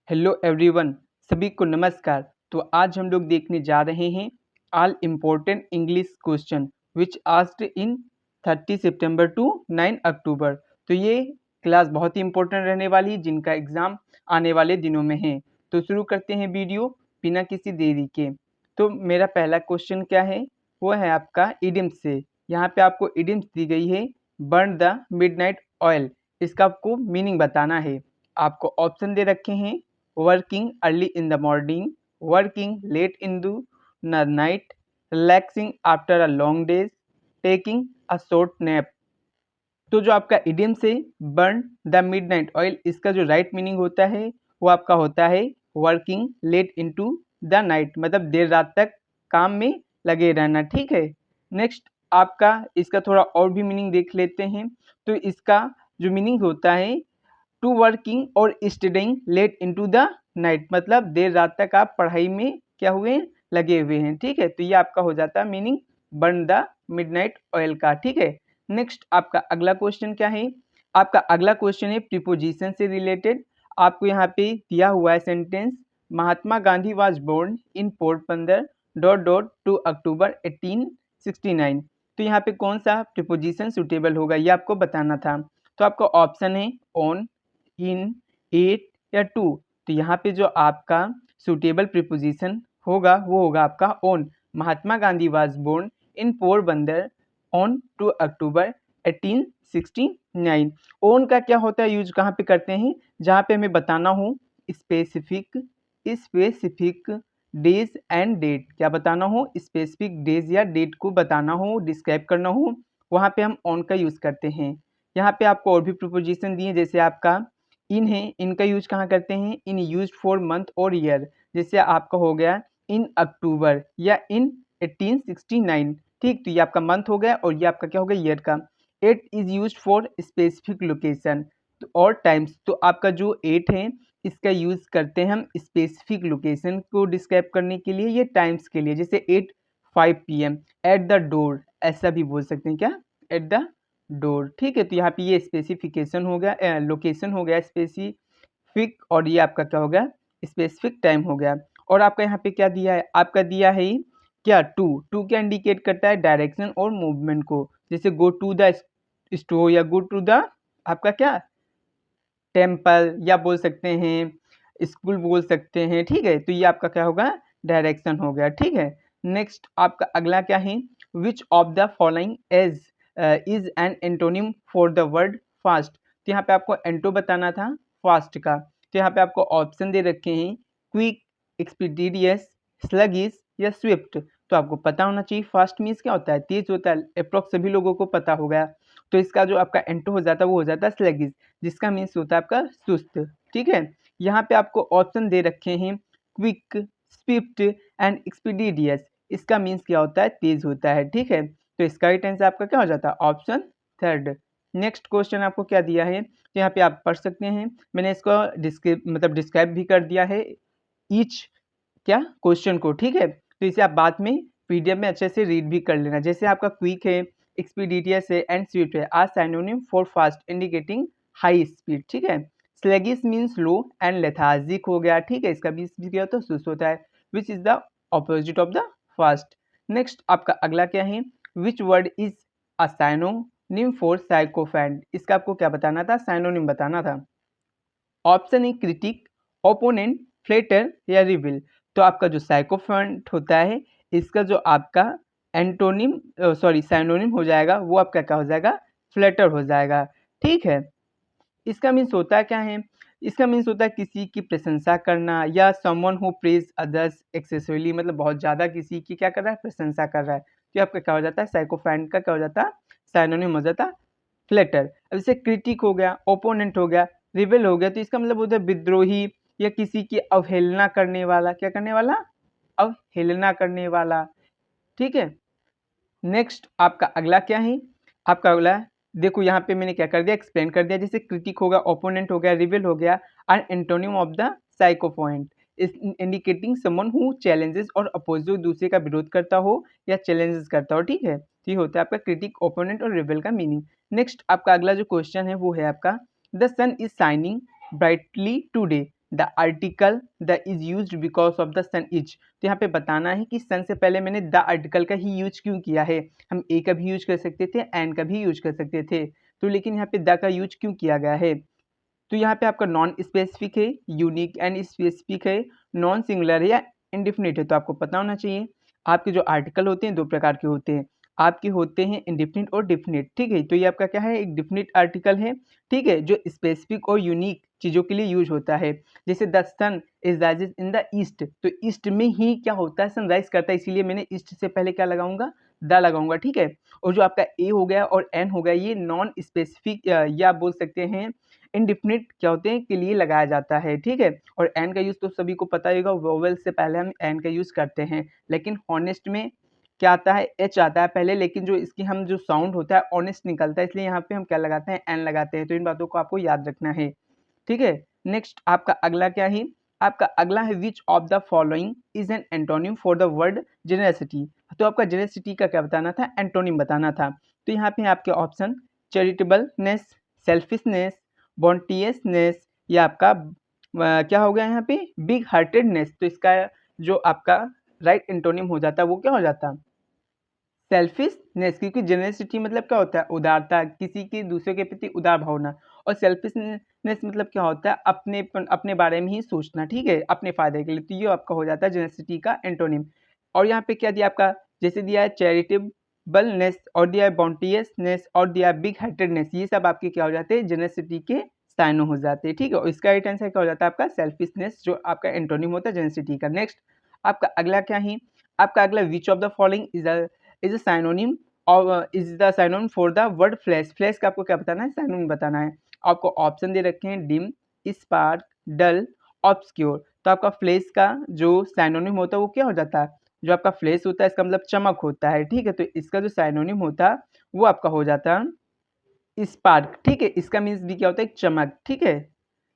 Hello everyone, सभी को नमस्कार। तो आज हम लोग देखने जा रहे हैं all important English question which asked in 30 September to 9 October. तो ये क्लास बहुत ही इंपॉर्टेंट रहने वाली है जिनका एग्ज़ाम आने वाले दिनों में है। तो शुरू करते हैं वीडियो बिना किसी देरी के। तो मेरा पहला क्वेश्चन क्या है, वो है आपका इडियम्स से। यहाँ पे आपको इडियम्स दी गई है, बर्न द मिडनाइट ऑयल। इसका आपको मीनिंग बताना है। आपको ऑप्शन दे रखे हैं, working early in the morning, working late into the night, relaxing after a long day, taking a short nap। तो जो आपका इडियम से बर्न द मिडनाइट ऑयल, इसका जो राइट मीनिंग होता है वो आपका होता है working late into the night, मतलब देर रात तक काम में लगे रहना। ठीक है, नेक्स्ट आपका इसका थोड़ा और भी मीनिंग देख लेते हैं। तो इसका जो मीनिंग होता है टू वर्किंग और studying late into the night, मतलब देर रात तक आप पढ़ाई में क्या हुए हैं, लगे हुए हैं। ठीक है, तो ये आपका हो जाता है meaning burn the midnight oil का। ठीक है, नेक्स्ट आपका अगला क्वेश्चन क्या है, आपका अगला क्वेश्चन है प्रीपोजिशन से रिलेटेड। आपको यहाँ पे दिया हुआ है sentence, Mahatma Gandhi was born in Porbandar dot dot 2 October 1869। तो यहाँ पे कौन सा प्रीपोजिशन सुटेबल होगा ये आपको बताना था। तो आपका ऑप्शन है ऑन, इन, एट या टू। तो यहाँ पे जो आपका सुटेबल प्रीपोजिशन होगा वो होगा आपका on. Mahatma Gandhi was born in Porbandar on 2 October 1869। On का क्या होता है, यूज कहाँ पे करते हैं, जहाँ पे हमें बताना हो स्पेसिफिक डेज एंड डेट। क्या बताना हो, स्पेसिफिक डेज या डेट को बताना हो, डिस्क्राइब करना हो, वहाँ पे हम ऑन का यूज़ करते हैं। यहाँ पे आपको और भी प्रीपोजिशन दिए, जैसे आपका इन है, इनका यूज कहाँ करते हैं, इन यूज फॉर मंथ और ईयर। जैसे आपका हो गया इन अक्टूबर या इन 1869। ठीक, तो ये आपका मंथ हो गया और ये आपका क्या हो गया, ईयर का। At is use for specific location और टाइम्स। तो आपका जो एट है इसका यूज करते हैं हम स्पेसिफिक लोकेशन को डिस्क्राइब करने के लिए, ये टाइम्स के लिए। जैसे 8:05 PM एट द डोर, ऐसा भी बोल सकते हैं, क्या, एट द डोर। ठीक है, तो यहाँ पे ये स्पेसिफिकेशन हो गया, लोकेशन हो गया स्पेसिफिक, और ये आपका क्या हो गया, स्पेसिफिक टाइम हो गया। और आपका यहाँ पे क्या दिया है, आपका दिया है क्या, टू। टू क्या इंडिकेट करता है, डायरेक्शन और मूवमेंट को। जैसे गो टू द स्टोर या गो टू द आपका क्या, टेम्पल, या बोल सकते हैं स्कूल बोल सकते हैं। ठीक है, तो ये आपका क्या होगा, डायरेक्शन हो गया। ठीक है, नेक्स्ट आपका अगला क्या है, which of the following as is an antonym for the word fast. तो यहाँ पे आपको एंटो बताना था फास्ट का। तो यहाँ पे आपको ऑप्शन दे रखे हैं, क्विक, एक्सपीडियस, स्लगिश या स्विफ्ट। तो आपको पता होना चाहिए फास्ट मीन्स क्या होता है, तेज होता है, अप्रोक्स सभी लोगों को पता होगा। तो इसका जो आपका एंटो हो जाता है वो हो जाता है स्लगिश, जिसका मीन्स होता है आपका सुस्त। ठीक है, यहाँ पे आपको ऑप्शन दे रखे हैं, क्विक, स्विफ्ट एंड एक्सपीडियस। इसका मीन्स क्या होता है, तेज होता है। ठीक है, तो इसका राइट आंसर आपका क्या हो जाता है, ऑप्शन थर्ड। नेक्स्ट क्वेश्चन आपको क्या दिया है, तो यहाँ पे आप पढ़ सकते हैं, मैंने इसको डिस्क्राइब भी कर दिया है ईच क्या क्वेश्चन को। ठीक है, तो इसे आप बाद में पीडीएफ में अच्छे से रीड भी कर लेना। जैसे आपका क्विक है, एक्सपीडियस है एंड स्विफ्ट है, are synonym for fast indicating high speed. ठीक है, sluggish means low and lethargic हो गया। ठीक है, इसका भी क्या होता है, सुस्त होता है, which is the opposite of the fast. Next आपका अगला क्या है, which word is a synonym for sycophant. इसका आपको क्या बताना था, साइनोनिम बताना था। Option A critic, opponent, flatter या रिविल। तो आपका जो साइकोफैंट होता है इसका जो आपका एंटोनिम साइनोनिम हो जाएगा वो आपका क्या हो जाएगा, फ्लेटर हो जाएगा। ठीक है, इसका मीन्स होता है क्या है, इसका मीन्स होता है किसी की प्रशंसा करना, या someone who praise others excessively, मतलब बहुत ज़्यादा किसी की क्या कर रहा है, प्रशंसा कर रहा है। तो आपका क्या हो जाता है, साइकोफैंट का क्या हो जाता है, साइनोनिम हो जाता है फ्लेटर। अब जैसे क्रिटिक हो गया, ओपोनेंट हो गया, रिबेल हो गया, तो इसका मतलब होता है विद्रोही या किसी की अवहेलना करने वाला। क्या करने वाला, अवहेलना करने वाला। ठीक है, नेक्स्ट आपका अगला क्या है, आपका अगला देखो यहाँ पे मैंने क्या कर दिया, एक्सप्लेन कर दिया। जैसे क्रिटिक हो गया, ओपोनेंट हो गया, रिबेल हो गया, and antonym of the sycophant is indicating someone who challenges और अपोज, दूसरे का विरोध करता हो या चैलेंजेस करता हो। ठीक है, तो ये होता है आपका क्रिटिक, ओपोनेंट और रिबेल का मीनिंग। नेक्स्ट आपका अगला जो क्वेश्चन है वो है आपका, the sun is shining brightly today. The article the is used because of the sun is. तो यहाँ पे बताना है कि सन से पहले मैंने द आर्टिकल का ही यूज क्यों किया है। हम ए का भी यूज कर सकते थे, एन का भी यूज कर सकते थे, तो लेकिन यहाँ पे द का यूज क्यों किया गया है। तो यहाँ पे आपका नॉन स्पेसिफिक है, यूनिक एंड स्पेसिफिक है, नॉन सिंगुलर है या इंडिफिनिट है। तो आपको पता होना चाहिए आपके जो आर्टिकल होते हैं दो प्रकार के होते हैं, आपके होते हैं इंडिफिनिट और डिफिनिट। ठीक है, तो ये आपका क्या है, एक डिफिनिट आर्टिकल है। ठीक है, जो स्पेसिफिक और यूनिक चीज़ों के लिए यूज होता है। जैसे the sun is rises in the east, तो ईस्ट में ही क्या होता है, सनराइज करता है, इसीलिए मैंने ईस्ट से पहले क्या लगाऊंगा, द लगाऊंगा। ठीक है, और जो आपका ए हो गया और एन हो गया ये नॉन स्पेसिफिक या आप बोल सकते हैं इनडिफिनिट क्या होते हैं के लिए लगाया जाता है। ठीक है, और एन का यूज़ तो सभी को पता होगा, वोवेल से पहले हम एन का यूज़ करते हैं, लेकिन हॉनेस्ट में क्या आता है, एच आता है पहले, लेकिन जो इसकी हम जो साउंड होता है ऑनेस्ट निकलता है, इसलिए यहाँ पे हम क्या लगाते हैं, एन लगाते हैं। तो इन बातों को आपको याद रखना है। ठीक है, नेक्स्ट आपका अगला क्या है, आपका अगला है which of the following is an antonym for the word generosity. तो आपका जेनरसिटी का क्या बताना था, एंटोनिम बताना था। तो यहाँ पे आपके ऑप्शन चैरिटेबलनेस, सेल्फिशनेस, बॉन्टियसनेस या आपका क्या हो गया यहाँ पे, बिग हार्टेडनेस। तो इसका जो आपका राइट एंटोनिम हो जाता है वो क्या हो जाता, सेल्फिशनेस, क्योंकि जेनरसिटी मतलब क्या होता है, उदारता, किसी के दूसरे के प्रति उदार भावना। और सेल्फिशनेस मतलब क्या होता है, अपने बारे में ही सोचना। ठीक है, अपने फायदे के लिए। तो ये आपका हो जाता है जेनरसिटी का एंटोनिम। और यहाँ पे क्या दिया आपका, जैसे दिया है चैरिटेबलनेस और दिया है बॉन्टियसनेस और दिया है बिग हार्टेडनेस, ये सब आपके क्या हो जाते हैं, जेनरसिटी के साइनो हो जाते हैं। ठीक है, और इसका राइट आंसर क्या हो जाता है आपका सेल्फिशनेस, जो आपका एंटोनिम होता है जेनरसिटी का। नेक्स्ट आपका अगला क्या है, आपका अगला which of the following is a synonym और is the synonym for the word flash. Flash का आपको क्या बताना है, साइनोनिम बताना है। आपको ऑप्शन दे रखे हैं डिम, स्पार्क, डल, ऑब्सक्योर। तो आपका फ्लैश का जो साइनोनिम होता है वो क्या हो जाता है, जो आपका फ्लैश होता है इसका मतलब चमक होता है। ठीक है, तो इसका जो साइनोनिम होता है वो आपका हो जाता है स्पार्क। ठीक है, इसका मीन्स भी क्या होता है, एक चमक। ठीक है,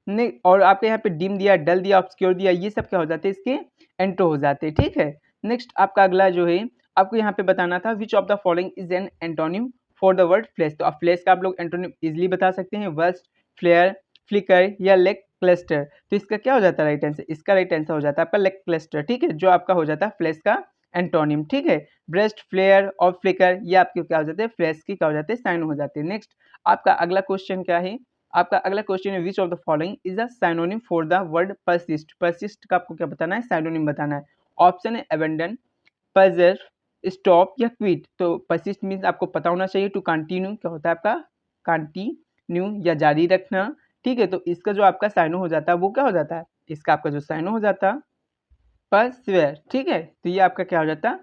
नहीं, और आपके यहाँ पे डिम दिया, डल दिया, ऑब्सक्योर दिया, ये सब क्या हो जाते हैं, इसके एंटो हो जाते हैं। ठीक है, नेक्स्ट आपका अगला जो है आपको यहाँ पे बताना था विच of the following is an antonym for the word flash. तो आप फ्लैश का आप लोग एंटोनिम इजिली बता सकते हैं, वर्स्ट, फ्लेयर, फ्लिकर या लेग क्लस्टर। तो इसका क्या हो जाता है राइट आंसर, इसका राइट आंसर हो जाता है आपका लेग क्लस्टर। ठीक है, जो आपका हो जाता है फ्लैश का एंटोनिम। ठीक है, ब्रेस्ट, फ्लेयर और फ्लिकर ये आपके क्या हो जाते हैं, फ्लैश के क्या हो जाते हैं, साइन हो जाते हैं। नेक्स्ट आपका अगला क्वेश्चन क्या है, आपका अगला क्वेश्चन है which of the following is a synonym for the word persist. Persist का आपको क्या बताना है, साइनोनिम बताना है। ऑप्शन है अबेंडन, परजर्व, स्टॉप या क्विट। तो परसिस्ट मीन्स आपको पता होना चाहिए, टू कंटिन्यू क्या होता है आपका, कंटिन्यू या जारी रखना। ठीक है, तो इसका जो आपका साइनो हो जाता है वो क्या हो जाता है, इसका आपका जो साइनो हो जाता है परसिवेयर। ठीक है, तो ये आपका क्या हो जाता है,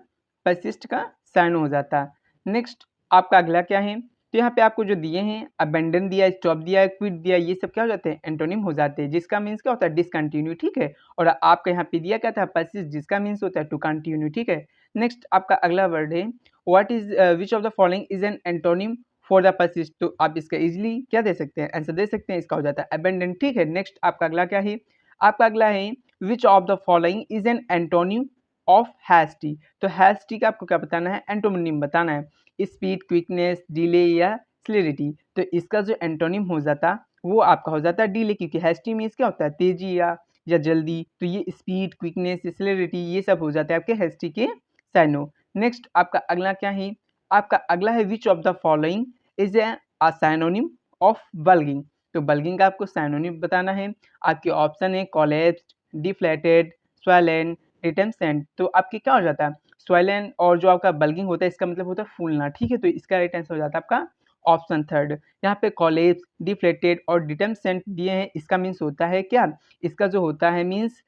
परसिस्ट का साइनो हो जाता है। नेक्स्ट आपका अगला क्या है, तो यहाँ पे आपको जो दिए हैं अबेंडन दिया, स्टॉप दिया, क्विट दिया, ये सब क्या हो जाते हैं, एंटोनिम हो जाते हैं, जिसका मीन्स क्या होता है, डिसकंटिन्यू। ठीक है, और आपका यहाँ पे दिया क्या था, परसिस्ट, जिसका मीन्स होता है टू कंटिन्यू। ठीक है, नेक्स्ट आपका अगला वर्ड है what is which of the following is an antonym for the persist. तो आप इसका इजिली क्या दे सकते हैं, आंसर दे सकते हैं, इसका हो जाता है अबेंडन। ठीक है, नेक्स्ट आपका अगला क्या है, आपका अगला है which of the following is an antonym of hasty. तो हैस्टी का आपको क्या बताना है, एंटोनिम बताना है, स्पीड, क्विकनेस, डिले या स्लेरिटी। तो इसका जो एंटोनिम हो जाता वो आपका हो जाता है डिले, क्योंकि हैस्टी मीन्स क्या होता है, तेजी या जल्दी। तो ये स्पीड, क्विकनेस, स्लेरिटी ये सब हो जाते हैं आपके हैस्टी के साइनो। नेक्स्ट आपका अगला क्या है, आपका अगला है which of the following is a synonym of bulging. तो बल्गिंग का आपको साइनोनिम बताना है। आपके ऑप्शन है कोलैप्स्ड, डिफ्लेटेड, स्वैलन, रिटेम्सेंट। तो आपके क्या हो जाता है, स्वैलन और जो आपका बल्गिंग होता है इसका मतलब होता है फूलना। ठीक है, तो इसका राइट आंसर हो जाता है आपका ऑप्शन थर्ड। यहाँ पे कोलैप्स, डिफ्लेटेड और डिटेम्सेंट दिए हैं, इसका मीन्स होता है क्या, इसका जो होता है मीन्स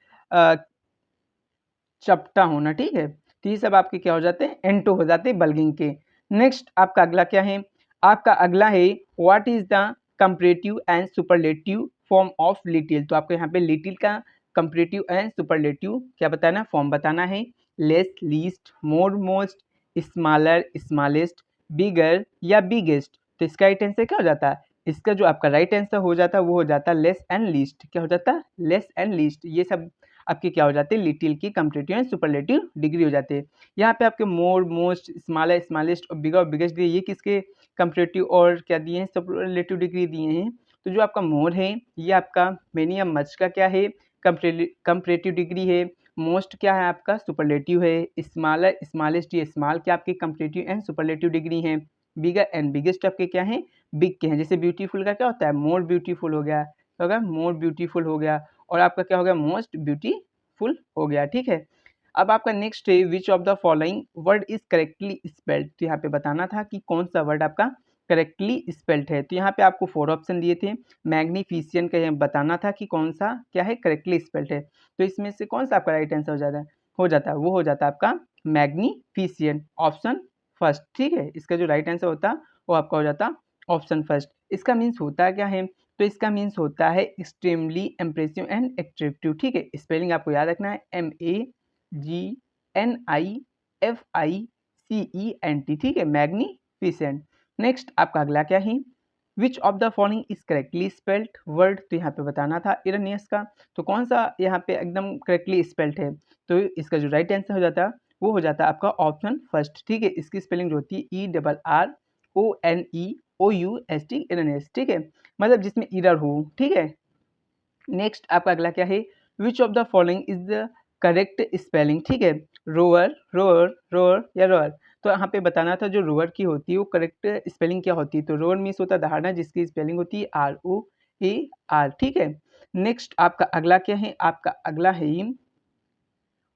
चपटा होना। ठीक है, तो ये सब आपके क्या हो जाते हैं, एंटो हो जाते हैं बल्गिंग के। नेक्स्ट आपका अगला क्या है, आपका अगला है what is the comparative and superlative form of little. तो आपको यहाँ पे लिटिल का कंपैरेटिव एंड सुपरलेटिव क्या बताना, फॉर्म बताना है, लेस, लीस्ट, मोर, मोस्ट, स्मॉलर, स्मॉलेस्ट, बिगर या बिगेस्ट। तो इसका राइट आंसर क्या हो जाता है, इसका जो आपका राइट आंसर हो जाता है वो हो जाता है लेस एंड लीस्ट। क्या हो जाता है, लेस एंड लीस्ट। ये सब आपके क्या हो जाते हैं, लिटिल की कंपैरेटिव एंड सुपरलेटिव डिग्री हो जाते हैं। यहाँ पे आपके मोर, मोस्ट, स्मॉलर, स्मॉलेस्ट और बिगर और बिगेस्ट दिए, ये किसके कंपैरेटिव और क्या दिए हैं, सुपरलेटिव डिग्री दिए हैं। तो जो आपका मोर है ये आपका मेनी या मच का क्या है, कंपैरेटिव डिग्री है, मोस्ट क्या है आपका सुपरलेटिव है, स्मॉलर स्मॉलेस्ट ये स्मॉल क्या आपके कंपैरेटिव एंड सुपरलेटिव डिग्री है, बिगर एंड बिगेस्ट आपके क्या है बिग के हैं। जैसे ब्यूटीफुल का क्या होता है मोर ब्यूटीफुल हो गया, तो होगा मोर ब्यूटीफुल हो गया, और आपका क्या हो गया मोस्ट ब्यूटीफुल हो गया, ठीक है। अब आपका नेक्स्ट है which of the following word is correctly spelled, तो यहाँ पे बताना था कि कौन सा वर्ड आपका करेक्टली स्पेल्ड है। तो यहाँ पे आपको 4 ऑप्शन दिए थे, मैग्निफिशियन का यहाँ बताना था कि कौन सा क्या है करेक्टली स्पेल्ड है। तो इसमें से कौन सा आपका राइट आंसर हो जाता है वो हो जाता है आपका मैग्निफिशियन, ऑप्शन फर्स्ट, ठीक है। इसका जो राइट आंसर होता वो आपका हो जाता ऑप्शन फर्स्ट। इसका मीन्स होता क्या है, तो इसका मीन्स होता है एक्सट्रीमली इम्प्रेसिव एंड एट्रैक्टिव, ठीक है। स्पेलिंग आपको याद रखना है MAGNIFICENT, ठीक है, मैग्निफिसेंट। नेक्स्ट आपका अगला क्या है, which of the following is correctly spelled word, तो यहाँ पे बताना था इरेनियस का, तो कौन सा यहाँ पे एकदम करेक्टली स्पेल्ड है, तो इसका जो राइट आंसर हो जाता वो हो जाता आपका ऑप्शन फर्स्ट, ठीक है। इसकी स्पेलिंग जो होती है ERRONEOUST इरेनियस, ठीक है, मतलब जिसमें इरर हो, ठीक है। नेक्स्ट आपका अगला क्या है, which of the following is the correct spelling, ठीक है, रोअर रोअर रोअर या रोअर, तो यहाँ पे बताना था जो रोअर की होती है वो करेक्ट स्पेलिंग क्या होती है, तो रोअर मीन्स होता है दहाड़ना, जिसकी स्पेलिंग होती है ROAR, ठीक है। नेक्स्ट आपका अगला क्या है, आपका अगला है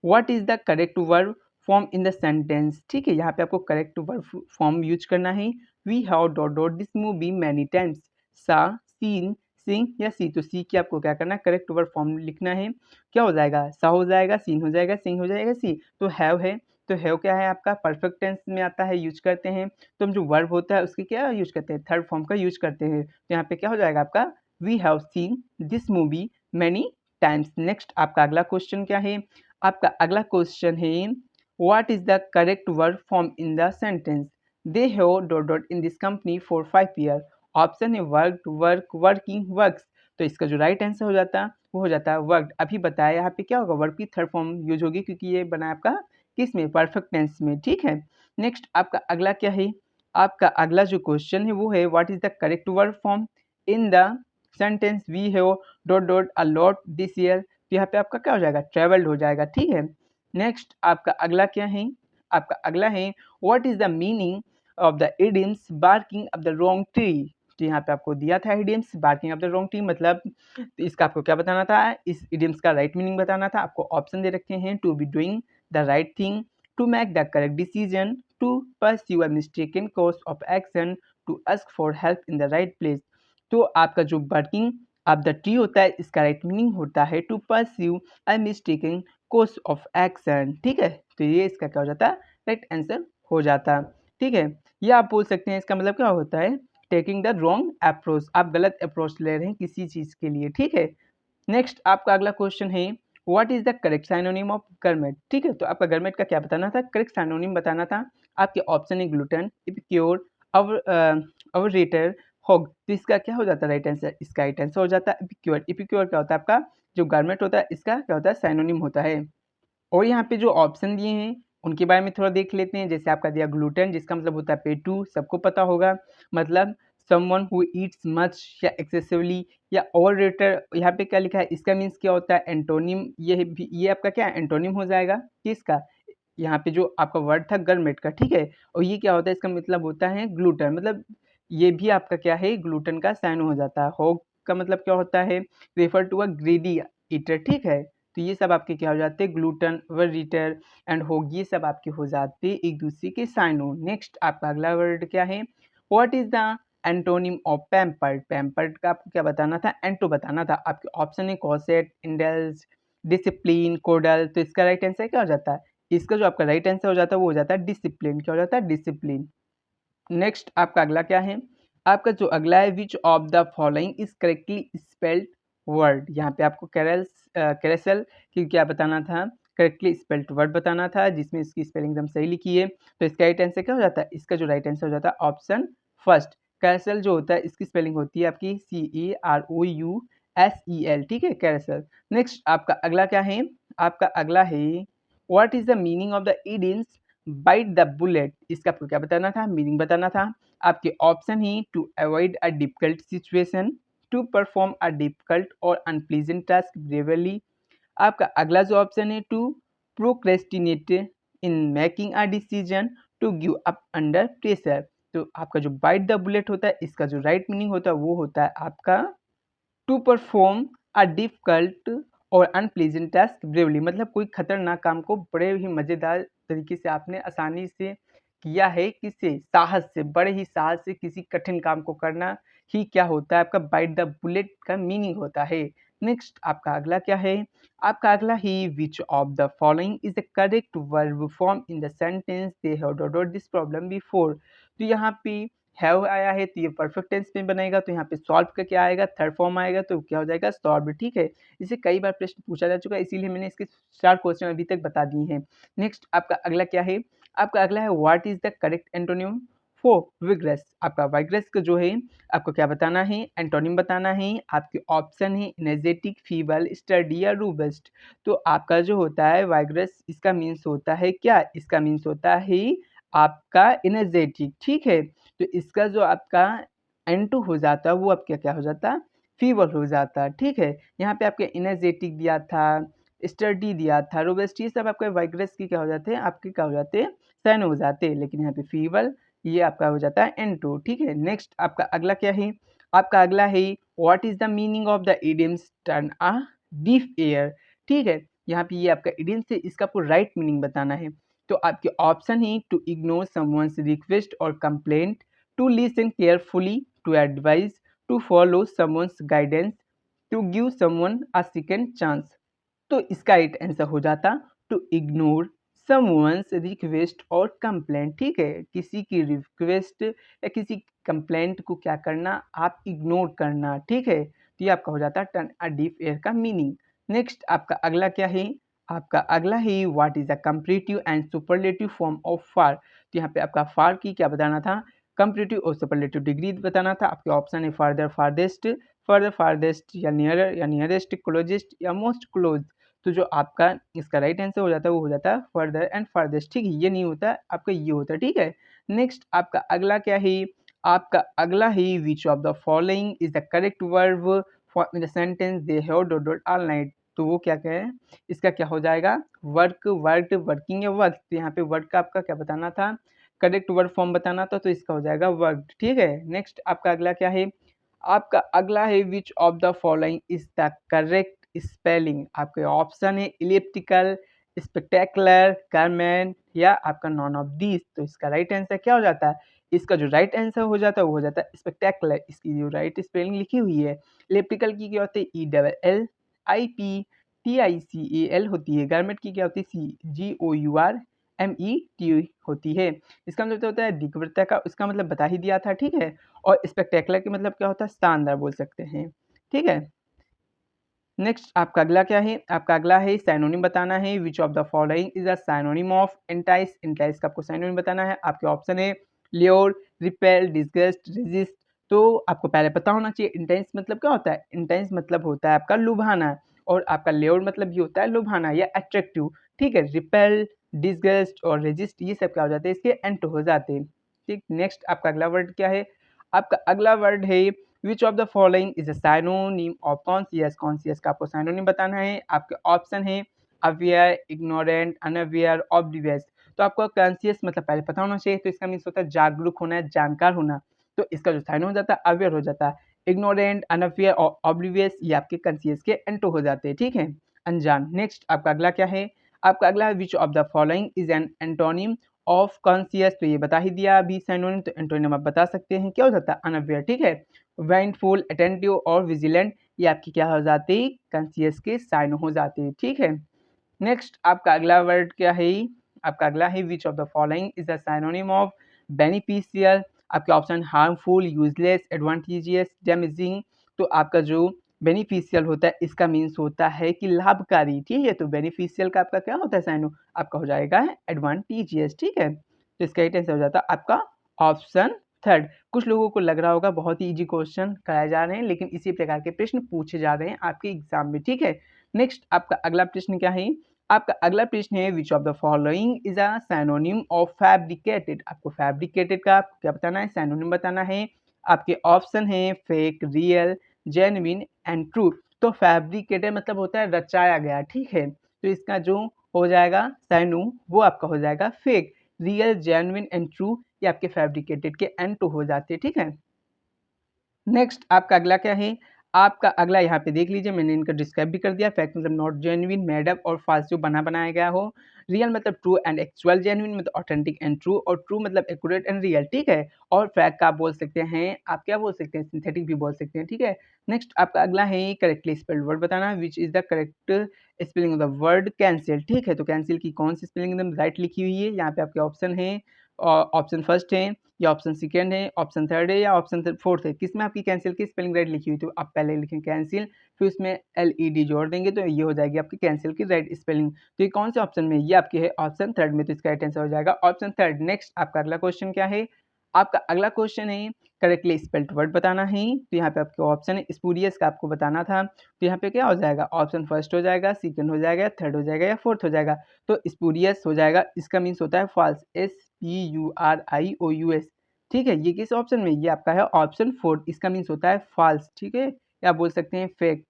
what is the correct verb form in the sentence, ठीक है। यहाँ पे आपको करेक्ट वर्ब फॉर्म यूज करना है, we have dot dot this movie many times, saw seen seeing या सी, तो सी की आपको क्या करना है करेक्ट वर्ब फॉर्म लिखना है, क्या हो जाएगा सा हो जाएगा, सीन हो जाएगा, सिंग हो जाएगा, सी, तो हैव है, तो हैव क्या है आपका परफेक्ट टेंस में आता है, यूज करते हैं, तो हम जो वर्ब होता है उसकी क्या यूज करते हैं थर्ड फॉर्म का यूज करते हैं, तो यहाँ पे क्या हो जाएगा आपका we have seen this movie many times. Next आपका अगला क्वेश्चन क्या है, आपका अगला क्वेश्चन है what is the correct verb form in the sentence, they have dot dot in this company for 5 year, option है वर्क वर्क वर्किंग वर्क्स, तो इसका जो राइट आंसर हो जाता वो हो जाता है वर्क। अभी बताया यहाँ पे क्या होगा वर्क की थर्ड फॉर्म यूज होगी, क्योंकि ये बना है आपका किस में परफेक्ट टेंस में, ठीक है। नेक्स्ट आपका अगला क्या है, आपका अगला जो क्वेश्चन है वो है what is the correct verb form in the sentence we have dot dot a lot this year, तो यहाँ पे आपका क्या हो जाएगा ट्रेवल्ड हो जाएगा, ठीक है। नेक्स्ट आपका अगला क्या है, आपका अगला है what is the meaning of the idioms barking of the wrong tree, तो यहाँ पे आपको दिया था idioms barking of the wrong tree मतलब, तो इसका आपको क्या बताना था, इस इडियम्स का राइट मीनिंग बताना था। आपको ऑप्शन दे रखे हैं to be doing the right thing, to make the correct decision, to pursue a mistaken course of action, to ask for help in the right place. तो आपका जो बार्किंग ऑफ द ट्री होता है इसका right meaning होता है to pursue a mistaken course of action, ठीक है। तो ये इसका क्या हो जाता है राइट आंसर हो जाता, ठीक है। या आप बोल सकते हैं इसका मतलब क्या होता है टेकिंग द रॉन्ग अप्रोच, आप गलत अप्रोच ले रहे हैं किसी चीज़ के लिए, ठीक है। नेक्स्ट आपका अगला क्वेश्चन है what is the correct synonym of gourmet, ठीक है। तो आपका गरमेट का क्या बताना था करेक्ट साइनोनिम बताना था, आपके ऑप्शन है ग्लूटन, इपिक्योर, अवरेटर, होग, तो इसका क्या हो जाता है राइट आंसर, इसका राइट आंसर हो जाता है इपिक्योर। इपिक्योर क्या होता है आपका जो गारमेंट होता है इसका क्या होता है साइनोनिम होता है। और यहाँ पे जो ऑप्शन दिए हैं उनके बारे में थोड़ा देख लेते हैं। जैसे आपका दिया ग्लूटेन जिसका मतलब होता है पेटू, सबको पता होगा, मतलब समवन हु ईट्स मच या एक्सेसिवली, या ओवररेटर यहाँ पे क्या लिखा है इसका मीन्स क्या होता है एंटोनिम, ये आपका क्या एंटोनिम हो जाएगा किसका, यहाँ पे जो आपका वर्ड था गरमेट का, ठीक है। और ये क्या होता है इसका मतलब होता है ग्लूटन, मतलब ये भी आपका क्या है ग्लूटन का साइन हो जाता है। होग का मतलब क्या होता है refer to a greedy eater, ठीक है। तो ये सब आपके क्या हो जाते हैं ग्लूटन वर्टर एंड होग, ये सब आपके हो जाते एक दूसरे के साइनो। नेक्स्ट आपका अगला वर्ड क्या है what is the antonym of pampered, pampered का आपको क्या बताना था एंटो बताना था। आपके ऑप्शन है कॉसेट, इंडल्ज, डिसिप्लिन, कोडल, तो इसका राइट आंसर क्या हो जाता है, इसका जो आपका राइट आंसर हो जाता है वो हो जाता है डिसिप्लिन, क्या हो जाता है डिसिप्लिन। नेक्स्ट आपका अगला क्या है, आपका जो अगला है which of the following is correctly spelled word, यहाँ पे आपको कैरेसल की क्या बताना था करेक्टली स्पेल्ड वर्ड बताना था जिसमें इसकी स्पेलिंग एकदम सही लिखी है। तो इसका राइट आंसर क्या हो जाता है, इसका जो राइट आंसर हो जाता है ऑप्शन फर्स्ट। कैरेसल जो होता है इसकी स्पेलिंग होती है आपकी CAROUSEL, ठीक है कैरेसल। नेक्स्ट आपका अगला क्या है, आपका अगला है what is the meaning of the idioms bite the bullet, इसका आपको क्या बताना था मीनिंग बताना था। आपके ऑप्शन ही to avoid a difficult situation, to perform a difficult और अनप्लीजेंट टास्क ब्रेवली, आपका अगला जो ऑप्शन है to procrastinate in making a decision, to give up under pressure. तो आपका जो बाइट द बुलेट होता है इसका जो राइट मीनिंग होता है वो होता है आपका टू परफॉर्म अ डिफिकल्ट और अनप्लीजेंट टास्क ब्रेवली, मतलब कोई खतरनाक काम को बड़े ही मज़ेदार तरीके से आपने आसानी से किया है, किससे, साहस से, बड़े ही साहस से किसी कठिन काम को करना ही क्या होता है आपका बाइट द बुलेट का मीनिंग होता है। नेक्स्ट आपका अगला क्या है, आपका अगला ही which of the following is the correct verb form in the sentence they have dot this problem before. तो यहाँ पे हैव आया है तो ये परफेक्ट टेंस में बनेगा, तो यहाँ पे सॉल्व का क्या आएगा, थर्ड फॉर्म आएगा तो क्या हो जाएगा, सॉल्व। ठीक है, इसे कई बार प्रश्न पूछा जा चुका है इसीलिए मैंने इसके 4 क्वेश्चन अभी तक बता दिए हैं। नेक्स्ट आपका अगला क्या है, आपका अगला है what is the correct antonym for vigorous. आपका वाइग्रेस का जो है आपको क्या बताना है, एंटोनिम बताना है। आपके ऑप्शन है एनर्जेटिक, फीबल, स्टडी या रोबस्ट। तो आपका जो होता है वाइग्रेस, इसका मीन्स होता है क्या, इसका मीन्स होता है आपका एनर्जेटिक। ठीक है, तो इसका जो आपका N2 हो जाता है वो आपका क्या हो जाता है, फीवर हो जाता है। ठीक है, यहाँ पे आपके एनर्जेटिक दिया था, स्टडी दिया था, रोबस्ट, ये सब आपके वाइग्रेस की क्या हो जाते हैं, आपके क्या हो जाते हैं, साइन हो जाते हैं। लेकिन यहाँ पे फीवर ये आपका हो जाता है N2। ठीक है, नेक्स्ट आपका अगला क्या है, आपका अगला है what is the meaning of the idioms turn a deaf air. ठीक है, यहाँ पे ये आपका इडियम से इसका आपको राइट मीनिंग बताना है। तो आपके ऑप्शन है टू इग्नोर समवन्स रिक्वेस्ट और complaint, to listen carefully to advice, to follow someone's guidance, to give someone a second chance। तो इसका राइट आंसर हो जाता टू इग्नोर समवन्स रिक्वेस्ट और कंप्लेंट। ठीक है, किसी की रिक्वेस्ट या किसी कंप्लेंट को क्या करना, आप इग्नोर करना। ठीक है, तो ये आपका हो जाता है टर्न अ डीफ एयर का मीनिंग। नेक्स्ट आपका अगला क्या है, आपका अगला है what is the comparative and superlative form of far. तो यहाँ पे आपका फार की क्या बताना था, कंपैरेटिव और सुपरलेटिव डिग्री बताना था। आपके ऑप्शन है फर्दर, फारदेस्ट, फर्दर फारदेस्ट, या नियरर, या नियरेस्ट, क्लोजेस्ट, या मोस्ट क्लोज। तो जो आपका इसका राइट आंसर हो जाता है वो हो जाता है फर्दर एंड फारदेस्ट। ठीक है, ये नहीं होता, आपका ये होता है। ठीक है, नेक्स्ट आपका अगला क्या है, आपका अगला है which of the following is the correct verb for in the sentence they have dot dot all night. तो वो क्या है, इसका क्या हो जाएगा, वर्क, वर्कड, वर्किंग या वर्क। तो यहाँ पे वर्क का आपका क्या बताना था, करेक्ट वर्ब फॉर्म बताना था, तो इसका हो जाएगा वर्क। ठीक है, नेक्स्ट आपका अगला क्या है, आपका अगला है which of the following is the correct spelling. आपके ऑप्शन है इलिप्टिकल, स्पेक्टेकुलर, गारमेंट, या आपका नॉन ऑफ दिस। तो इसका राइट आंसर क्या हो जाता है, इसका जो राइट आंसर हो जाता है वो हो जाता है स्पेक्टेकुलर। इसकी जो राइट स्पेलिंग लिखी हुई है, इलिप्टिकल की क्या होती है, ELLIPTICAL होती है, गारमेंट की क्या होती है, CGOURMET होती है। इसका मतलब होता है दिग्वृत्ता का, उसका मतलब बता ही दिया था। ठीक है, और स्पेक्टेकुलर के मतलब क्या होता है, शानदार बोल सकते हैं। ठीक है, नेक्स्ट आपका अगला क्या है, आपका अगला है साइनोनिम बताना है which of the following is a synonym of entice. Entice का आपको साइनोनिम बताना है। आपके ऑप्शन है ल्योर, रिपेल, डिसगस्ट, रेजिस्ट। तो आपको पहले पता होना चाहिए इंटेंस मतलब क्या होता है, इंटेंस मतलब होता है आपका लुभाना, और आपका ल्योर मतलब ये होता है लुभाना या अट्रैक्टिव। ठीक है, रिपेल, डिसगस्ट और रेजिस्ट ये सब क्या हो जाते हैं, इसके एंट हो जाते हैं। ठीक, नेक्स्ट आपका अगला वर्ड क्या है, आपका अगला वर्ड है which of the following is a synonym of conscious. Conscious का आपको साइनोनिम बताना है। आपके ऑप्शन है अवेयर, इग्नोरेंट, अनअवेयर, ऑब्लिवियस। तो आपको कॉन्शियस मतलब पहले पता होना चाहिए, तो इसका मीन्स होता है जागरूक होना, जानकार होना। तो इसका जो साइन हो जाता है अवेयर हो जाता है। इग्नोरेंट, अनअवेयर और ऑब्लिवियस ये आपके कॉन्शियस के एंटो हो जाते हैं। ठीक है, अनजान। नेक्स्ट आपका अगला क्या है, आपका अगला है which of the following is an antonym of conscious. तो ये बता ही दिया अभी साइनोनिम, तो एंटोनिम आप बता सकते हैं क्या हो जाता है, अनअवेयर। ठीक है, वाइंडफुल, अटेंटिव और विजिलेंट ये आपकी क्या हो जाती है, कॉन्शियस के साइन हो जाते हैं। ठीक है, नेक्स्ट आपका अगला वर्ड क्या है, आपका अगला है which of the following is the synonym of beneficial. आपके option harmful, useless, advantageous, damaging. तो आपका जो बेनिफिशियल होता है इसका मीन्स होता है कि लाभकारी। ठीक है, तो बेनिफिशियल का आपका क्या होता है साइनो, आपका हो जाएगा एडवांटेजियस। ठीक है, तो इसका ही आंसर हो जाता है आपका ऑप्शन थर्ड। कुछ लोगों को लग रहा होगा बहुत ही इजी क्वेश्चन कराए जा रहे हैं, लेकिन इसी प्रकार के प्रश्न पूछे जा रहे हैं आपके एग्जाम में। ठीक है, नेक्स्ट आपका अगला प्रश्न क्या है, आपका अगला प्रश्न है which of the following is a synonym of fabricated. आपको फैब्रिकेटेड का आपको क्या बताना है, साइनोनिम बताना है। आपके ऑप्शन है fake, real, genuine and true. तो फैब्रिकेटेड मतलब होता है रचाया गया, ठीक है। तो इसका जो हो जाएगा साइनो वो आपका हो जाएगा fake. Real, genuine and true ये आपके फैब्रिकेटेड के एंड टू हो जाते हैं, ठीक है। नेक्स्ट आपका अगला क्या है, आपका अगला यहाँ पे देख लीजिए, मैंने इनका डिस्क्राइब भी कर दिया। फैक्ट मतलब नॉट जेन्युइन, मेड अप और फाल्स जो बना बनाया गया हो। रियल मतलब ट्रू एंड एक्चुअल, जेन्युइन मतलब ऑथेंटिक एंड ट्रू, और ट्रू मतलब एक्यूरेट एंड रियल, ठीक है। और फैक्ट का आप बोल सकते हैं, आप क्या बोल सकते हैं, सिंथेटिक भी बोल सकते हैं, ठीक है। नेक्स्ट आपका अगला है करेक्टली स्पेल्ड वर्ड बताना, विच is the correct spelling of the word cancel, ठीक है। तो कैंसिल की कौन सी स्पेलिंग एकदम राइट लिखी हुई है, यहाँ पे आपके ऑप्शन है, ऑप्शन फर्स्ट है या ऑप्शन सेकंड है, ऑप्शन थर्ड है या ऑप्शन फोर्थ है, किसमें आपकी कैंसिल की स्पेलिंग राइट लिखी हुई। तो आप पहले लिखें कैंसिल, फिर उसमें LED जोड़ देंगे तो ये हो जाएगी आपकी कैंसिल की राइट स्पेलिंग। तो ये कौन से ऑप्शन में, ये आपकी है ऑप्शन थर्ड में, तो इसका राइट आंसर हो जाएगा ऑप्शन थर्ड। नेक्स्ट आपका अगला क्वेश्चन क्या है, आपका अगला क्वेश्चन है करेक्टली स्पेल्ड वर्ड बताना है। तो यहाँ पे आपके ऑप्शन है स्पूरियस का आपको बताना था, तो यहाँ पे क्या हो जाएगा, ऑप्शन फर्स्ट हो जाएगा, सेकंड हो जाएगा, थर्ड हो जाएगा या फोर्थ हो जाएगा। तो स्पूरियस हो जाएगा, इसका मीन्स होता है फॉल्स, SPURIOUS, ठीक है। ये किस ऑप्शन में, ये आपका है ऑप्शन फोर्थ, इसका मीन्स होता है फॉल्स, ठीक है, या आप बोल सकते हैं फेक,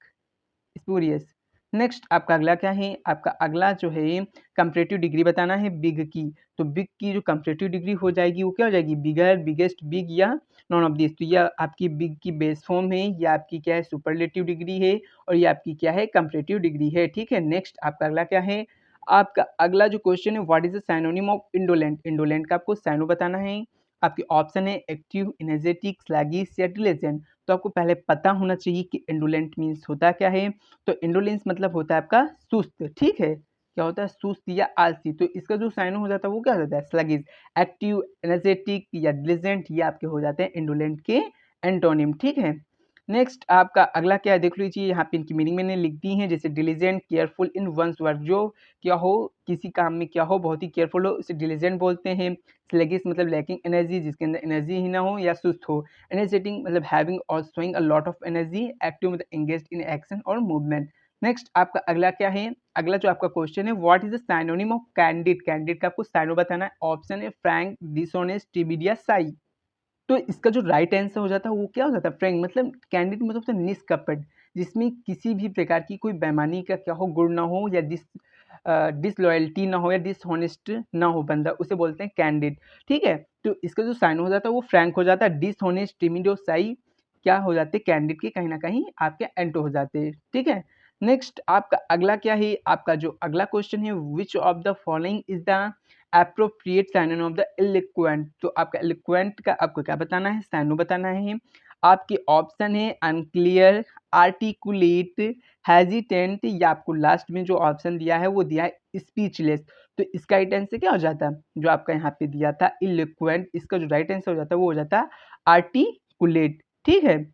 स्पूरियस। नेक्स्ट आपका अगला क्या है, आपका अगला जो है कंपैरेटिव डिग्री बताना है बिग की। तो बिग की जो कंपैरेटिव डिग्री हो जाएगी वो क्या हो जाएगी, बिगर, बिगेस्ट, बिग या नॉन ऑफ दिस। तो यह आपकी बिग की बेस फॉर्म है, ये आपकी क्या है सुपरलेटिव डिग्री है, और ये आपकी क्या है कंपैरेटिव डिग्री है, ठीक है। नेक्स्ट आपका अगला क्या है, आपका अगला जो क्वेश्चन है, what is the synonym of indolent. Indolent का आपको साइनो बताना है। आपके ऑप्शन है एक्टिव, एनर्जेटिक, स्लैगिश या डिलीजेंट। तो आपको पहले पता होना चाहिए कि इंडोलेंट मीन्स होता क्या है। तो इंडोलेंस मतलब होता है आपका सुस्त, ठीक है, क्या होता है सुस्त या आलसी। तो इसका जो साइनो हो जाता है वो क्या हो जाता है स्लगिश। एक्टिव, एनर्जेटिक या डिलीजेंट ये आपके हो जाते हैं इंडोलेंट के एंटोनिम, ठीक है। नेक्स्ट आपका अगला क्या है देख लीजिए, यहाँ पे इनकी मीनिंग मैंने लिख दी है, जैसे diligent, careful in one's work, जो क्या हो किसी काम में क्या हो बहुत ही केयरफुल हो उसे डिलीजेंट बोलते हैं। स्लगिश मतलब लैकिंग एनर्जी, जिसके अंदर एनर्जी ही ना हो या सुस्त हो। एनर्जेटिक मतलब हैविंग और showing a lot of energy. Active मतलब एंगेज्ड इन एक्शन और मूवमेंट। नेक्स्ट आपका अगला क्या है, अगला जो आपका क्वेश्चन है, what is the synonym of candid. Candid का आपको साइनो बताना है। ऑप्शन है फ्रैंक, डिसऑनेस्ट, टिबिड या साई। तो इसका जो राइट आंसर हो जाता है वो क्या हो जाता है फ्रैंक, मतलब कैंडिड मतलब होता है निष्कपट, जिसमें किसी भी प्रकार की कोई बेईमानी का क्या हो गुण ना हो, या डिसलॉयल्टी ना हो, या डिसऑनेस्ट ना हो बंदा, उसे बोलते हैं कैंडिड, ठीक है। तो इसका जो साइन हो जाता है वो फ्रैंक हो जाता है। डिसऑनेस्ट, टिमिड और साई क्या हो जाते हैं कैंडिड के कहीं ना कहीं आपके एंटो हो जाते हैं, ठीक है। नेक्स्ट आपका अगला क्या है, आपका जो अगला क्वेश्चन है, which of the following is the appropriate synonym of the eloquent. तो आपका इलिक्वेंट का आपको क्या बताना है, साइनो बताना है। आपके ऑप्शन है अनक्लियर, आर्टिकुलेट, हेजिटेंट, या आपको लास्ट में जो ऑप्शन दिया है वो दिया है स्पीचलेस। तो इसका राइट आंसर क्या हो जाता है, जो आपका यहाँ पे दिया था इलिक्वेंट, इसका जो राइट आंसर हो जाता है वो हो जाता है आर्टिकुलेट, ठीक है।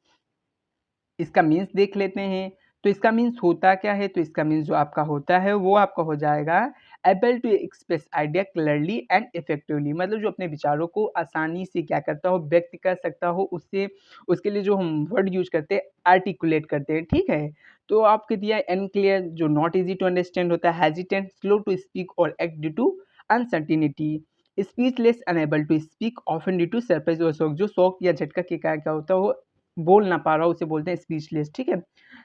इसका मीन्स देख लेते हैं। तो इसका मीन्स होता क्या है, तो इसका मीन्स जो आपका होता है वो आपका हो जाएगा able to express idea clearly and effectively, मतलब जो अपने विचारों को आसानी से क्या करता हो व्यक्त कर सकता हो, उससे उसके लिए जो हम वर्ड यूज करते हैं आर्टिकुलेट करते हैं, ठीक है। तो आपके दिया अनक्लियर जो नॉट इजी टू अंडरस्टैंड होता है, हेजिटेंट स्लो टू स्पीक और act due to uncertainty, speechless unable to speak often due to surprise और शॉक, जो शॉक या झटका के कारण क्या होता है वो बोल ना पा रहा हो उसे बोलते हैं स्पीचलेस, ठीक है।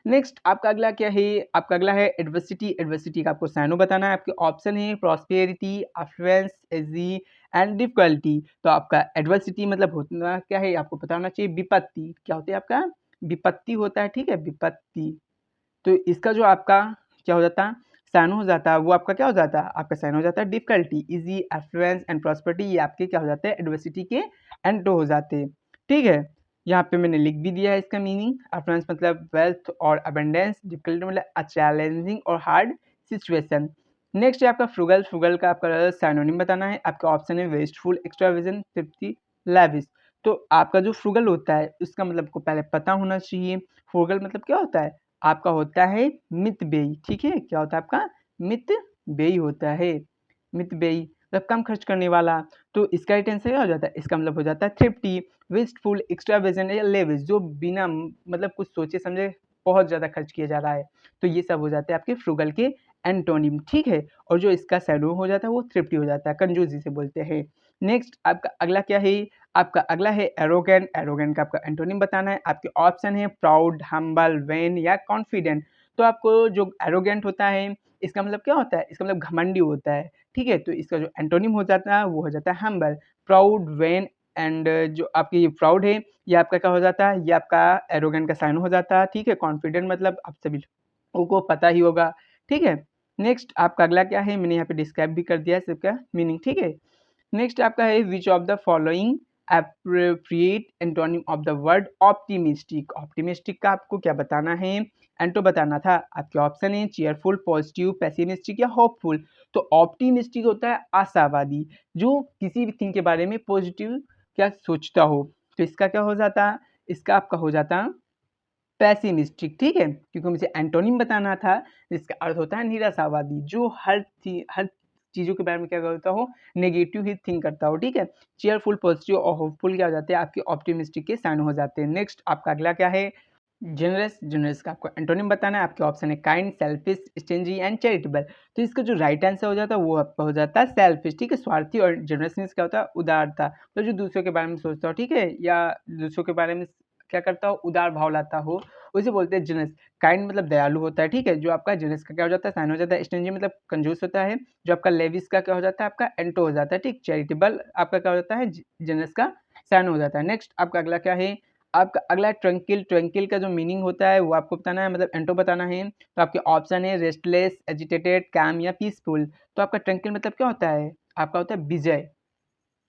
नेक्स्ट आपका अगला क्या है, आपका अगला है एडवर्सिटी। एडवर्सिटी का आपको साइनो बताना है। आपके ऑप्शन है prosperity, affluence, easy and difficulty. तो आपका एडवर्सिटी मतलब होता क्या है आपको पता होना चाहिए, विपत्ति, क्या होता है आपका विपत्ति होता है, ठीक है, विपत्ति। तो इसका जो आपका क्या हो जाता है साइन हो जाता है वो आपका क्या हो जाता है, आपका साइन हो जाता है difficulty. Easy, affluence and prosperity ये आपके क्या हो जाते हैं एडवर्सिटी के एंटो हो जाते हैं, ठीक है। यहाँ पे मैंने लिख भी दिया है इसका मीनिंग। एफ्लुएंस मतलब वेल्थ और अबंडेंस, डिफिकल्टी मतलब अ चैलेंजिंग और हार्ड सिचुएशन। नेक्स्ट है आपका फ्रुगल। फ्रुगल का आपका साइनोनिम बताना है। आपका ऑप्शन है वेस्टफुल, एक्स्ट्रावेजेंट, थ्रिफ्टी, लैविश। तो आपका जो फ्रुगल होता है उसका मतलब को पहले पता होना चाहिए। फ्रुगल मतलब क्या होता है, आपका होता है मितव्ययी, ठीक है, क्या होता है आपका मितव्ययी होता है, मितव्ययी मतलब कम खर्च करने वाला। तो इसका राइट आंसर क्या हो जाता है, इसका मतलब हो जाता है थ्रिफ्टी, वेस्टफुल, एक्स्ट्रावेजेंट या लेविश, जो बिना मतलब कुछ सोचे समझे बहुत ज़्यादा खर्च किया जा रहा है। तो ये सब हो जाते हैं आपके फ्रुगल के एंटोनिम, ठीक है। और जो इसका शैडो हो जाता है वो थ्रिफ्टी हो जाता है, कंजूसी से बोलते हैं। नेक्स्ट आपका अगला क्या है, आपका अगला है एरोगेंट। एरोगेंट का आपका एंटोनिम बताना है। आपके ऑप्शन है प्राउड, हम्बल, वैन या कॉन्फिडेंट। तो आपको जो एरोगेंट होता है इसका मतलब क्या होता है, इसका मतलब घमंडी होता है, ठीक है। तो इसका जो एंटोनिम हो जाता है वो हो जाता है हम्बल। प्राउड, वैन एंड जो आपकी ये प्राउड है ये आपका क्या हो जाता है, ये आपका एरोगेंट का साइन हो जाता है, ठीक है। कॉन्फिडेंट मतलब आप सभी लोगों को पता ही होगा, ठीक है। नेक्स्ट आपका अगला क्या है, मैंने यहाँ पे डिस्क्राइब भी कर दिया है सबका मीनिंग, ठीक है। नेक्स्ट आपका है which of the following appropriate antonym of the word optimistic. Optimistic का आपको क्या बताना है, एंटो बताना था। आपके ऑप्शन है चीयरफुल, पॉजिटिव, पेसिमिस्टिक या होपफुल। तो ऑप्टिमिस्टिक होता है आशावादी, जो किसी भी थिंग के बारे में पॉजिटिव क्या सोचता हो। तो इसका क्या हो जाता, इसका आपका हो जाता पेसिमिस्टिक, ठीक है, क्योंकि मुझे एंटोनिम बताना था जिसका अर्थ होता है निराशावादी, जो हर चीज़ों के बारे में क्या करता हो, नेगेटिव ही थिंक करता हो, ठीक है। चीयरफुल, पॉजिटिव और होपफुल क्या हो जाते हैं, आपके ऑप्टिमिस्टिक के साइन हो जाते हैं। नेक्स्ट आपका अगला क्या है, जनरस। जनरस का आपको एंटोनिम बताना है। आपके ऑप्शन है kind, selfish, stingy and charitable. तो इसका जो राइट आंसर हो जाता है वो आपका हो जाता है सेल्फिश, ठीक है। स्वार्थी। और जनरसनेस क्या होता है, उदारता, तो जो दूसरों के बारे में सोचता हो, ठीक है, या दूसरों के बारे में क्या करता हो, उदार भाव लाता हो, उसे बोलते हैं जनरस। काइंड मतलब दयालु होता है, ठीक है, जो आपका जनरस का क्या हो जाता है, साइन हो जाता है। स्टिंजी मतलब कंजूस होता है, जो आपका लेविस का क्या हो जाता है, आपका एंटो हो जाता है, ठीक। चैरिटेबल आपका क्या हो जाता है, जनरस का साइन हो जाता है। नेक्स्ट आपका अगला क्या है, आपका अगला ट्रंकिल। ट्रंकिल का जो मीनिंग होता है वो आपको बताना है, मतलब एंटो बताना है। तो आपके ऑप्शन है रेस्टलेस, एजिटेटेड, कैम या पीसफुल। तो आपका ट्रंकिल मतलब क्या होता है, आपका होता है विजय,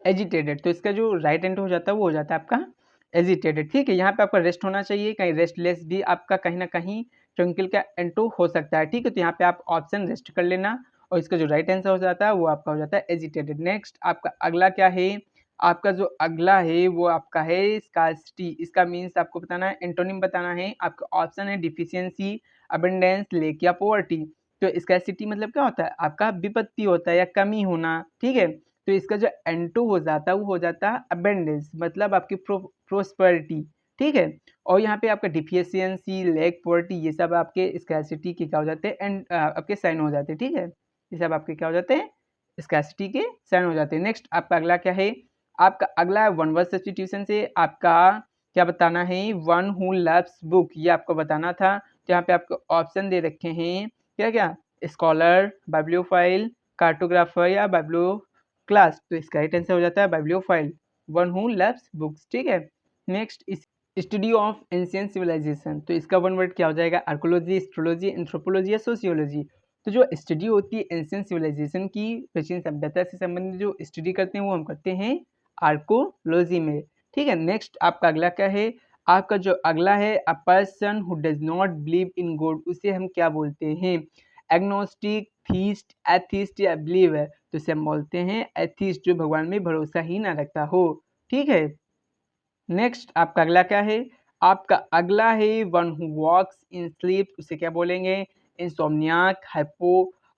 एजिटेटेड। तो इसका जो राइट एंटो हो जाता है वो हो जाता है आपका एजिटेटेड, ठीक है। यहाँ पे आपका रेस्ट होना चाहिए, कहीं रेस्टलेस भी आपका कहीं ना कहीं ट्रंकिल का एंटो हो सकता है, ठीक है। तो यहाँ पे आप ऑप्शन रेस्ट कर लेना, और इसका जो राइट आंसर हो जाता है वो आपका हो जाता है एजिटेटेड। नेक्स्ट आपका अगला क्या है, आपका जो अगला है वो आपका है स्कार्सिटी। इसका मीन्स आपको बताना है, एंटोनिम बताना है। आपका ऑप्शन है डिफिशियंसी, अबंडेंस, लेक या पॉवर्टी। तो स्कार्सिटी मतलब क्या होता है, आपका विपत्ति होता है या कमी होना, ठीक है। तो इसका जो एंटो हो जाता है वो हो जाता है अबेंडेंस, मतलब आपकी प्रोस्पेरिटी, ठीक है। और यहाँ पे आपका डिफिशियंसी, लैक, पॉवर्टी ये सब आपके स्कैसिटी के क्या हो जाते हैं, एंड आपके साइन हो जाते हैं, ठीक है। ये सब आपके क्या हो जाते हैं, स्कैसिटी के साइन हो जाते हैं। नेक्स्ट आपका अगला क्या है, आपका अगला वन वर्ड सब्स्टिट्यूशन से आपका क्या बताना है, वन हु लव्स बुक, ये आपको बताना था। तो यहाँ पे आपको ऑप्शन दे रखे हैं क्या क्या, स्कॉलर, बाइब्लियोफाइल, कार्टोग्राफर या बाइब्लियो क्लास। तो इसका राइट आंसर हो जाता है bibliophile, one who loves books, ठीक है। Next study of ancient civilization. तो इसका वन वर्ड क्या हो जाएगा, आर्कोलॉजी, एस्ट्रोलॉजी, एंथ्रोपोलॉजी या सोशियोलॉजी। तो जो स्टडी होती है एंशिएंट सिविलाइजेशन की, प्राचीन सभ्यता से संबंधित जो स्टडी करते हैं वो हम करते हैं आर्कोलॉजी में, ठीक है। नेक्स्ट आपका अगला क्या है, आपका जो अगला है a person who does not believe in God, उसे हम क्या बोलते हैं, एग्नोस्टिक, थीस्ट, एथिस्ट या बिलीवर। तो इसे हम बोलते हैं एथिस्ट, जो भगवान में भरोसा ही ना रखता हो, ठीक है। नेक्स्ट आपका अगला क्या है, आपका अगला है one who walks in sleep, उसे क्या बोलेंगे, इंसोम्नियाक,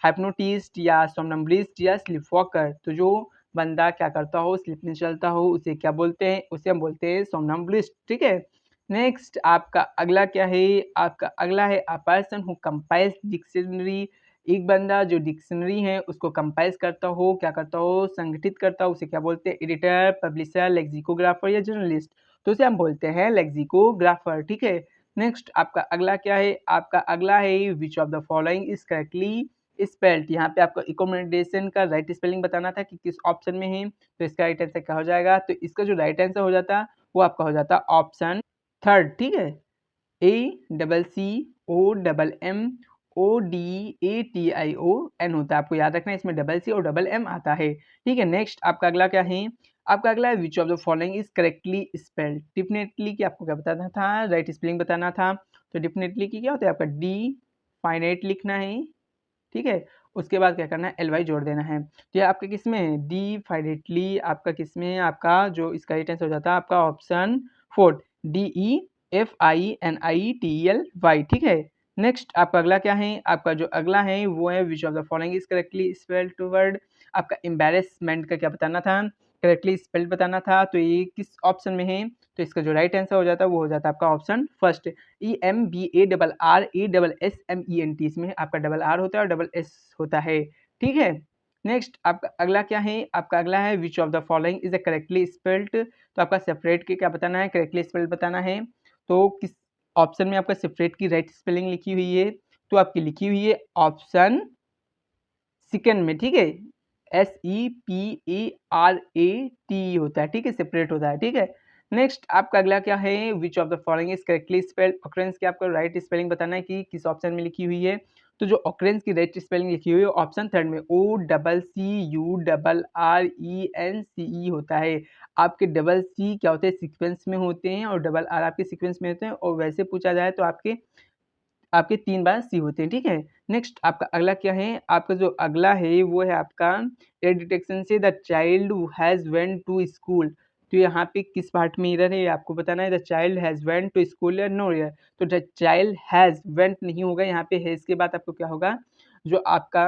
हाइप्नोटिस्ट या सोमनम्बलिस्ट या स्लीप वॉकर। तो जो बंदा क्या करता हो, स्लीप में चलता हो, उसे क्या बोलते हैं, उसे हम बोलते हैं सोमनम्बलिस्ट, ठीक है। नेक्स्ट आपका अगला क्या है, आपका अगला है a person who compiles dictionary. एक बंदा जो डिक्शनरी है उसको कंपाइल्स करता हो, क्या करता हो, संगठित करता हो, उसे क्या बोलते हैं, एडिटर, पब्लिशर, लेक्सिकोग्राफर या जर्नलिस्ट। तो उसे हम बोलते हैं लेक्सिकोग्राफर, ठीक है। नेक्स्ट आपका अगला क्या है, आपका अगला है which of the following is correctly spelled. यहाँ पे आपको एकोमोडेशन का राइट स्पेलिंग बताना था कि किस ऑप्शन में है। तो इसका राइट आंसर क्या हो जाएगा, तो इसका जो राइट आंसर हो जाता वो आपका हो जाता ऑप्शन थर्ड, ठीक है। ACCOMMODATION होता है, आपको याद रखना है, इसमें डबल सी और डबल एम आता है, ठीक है। नेक्स्ट आपका अगला क्या है, आपका अगला है which of the following is correctly spelled. Definitely की आपको क्या बताना था, राइट स्पेलिंग बताना था। तो डिफिनेटली की क्या होता है, आपका डी फाइनाइट लिखना है, ठीक है। उसके बाद क्या करना है, एल वाई जोड़ देना है। तो ये आपका किस में है, डी फाइनेटली आपका किस में है, आपका जो इसका राइट आंसर हो जाता है आपका ऑप्शन फोर्थ, DEFINITELY, ठीक है। नेक्स्ट आपका अगला क्या है, आपका जो अगला है वो है which of the following is correctly spelled word. आपका एम्बेरसमेंट का क्या बताना था, करेक्टली स्पेल्ड बताना था। तो ये किस ऑप्शन में है, तो इसका जो राइट आंसर हो जाता है वो हो जाता है आपका ऑप्शन फर्स्ट, EMBARRASSMENT। इसमें आपका डबल आर होता है और डबल एस होता है, ठीक है। नेक्स्ट आपका अगला क्या है, आपका अगला है which of the following is a correctly spelled. तो आपका सेपरेट के क्या बताना है, करेक्टली स्पेल्ड बताना है। तो किस ऑप्शन में आपका सेपरेट की राइट स्पेलिंग लिखी हुई है, तो आपकी लिखी हुई है ऑप्शन सेकंड में, ठीक है, SEPARAT होता है, ठीक है, सेपरेट होता है, ठीक है। नेक्स्ट आपका अगला क्या है, which of the following is correctly spelled. Occurrence की आपको राइट स्पेलिंग बताना है कि किस ऑप्शन में लिखी हुई है। तो जो ऑकरेंस की राइट स्पेलिंग लिखी हुई है ऑप्शन थर्ड में OCCURRENCE होता है। आपके डबल सी क्या होते हैं, सीक्वेंस में होते हैं, और डबल आर आपके सीक्वेंस में होते हैं, और वैसे पूछा जाए तो आपके आपके 3 बार सी होते हैं, ठीक है। नेक्स्ट आपका अगला क्या है, आपका जो अगला है वो है आपका एरर डिटेक्शन से the child has went to school. तो यहाँ पे किस पार्ट में एरर है ये आपको बताना है, the child has went to school या नो एरर। तो द चाइल्ड हैज़ वेंट नहीं होगा, यहाँ पे हैज़ के बाद आपको क्या होगा, जो आपका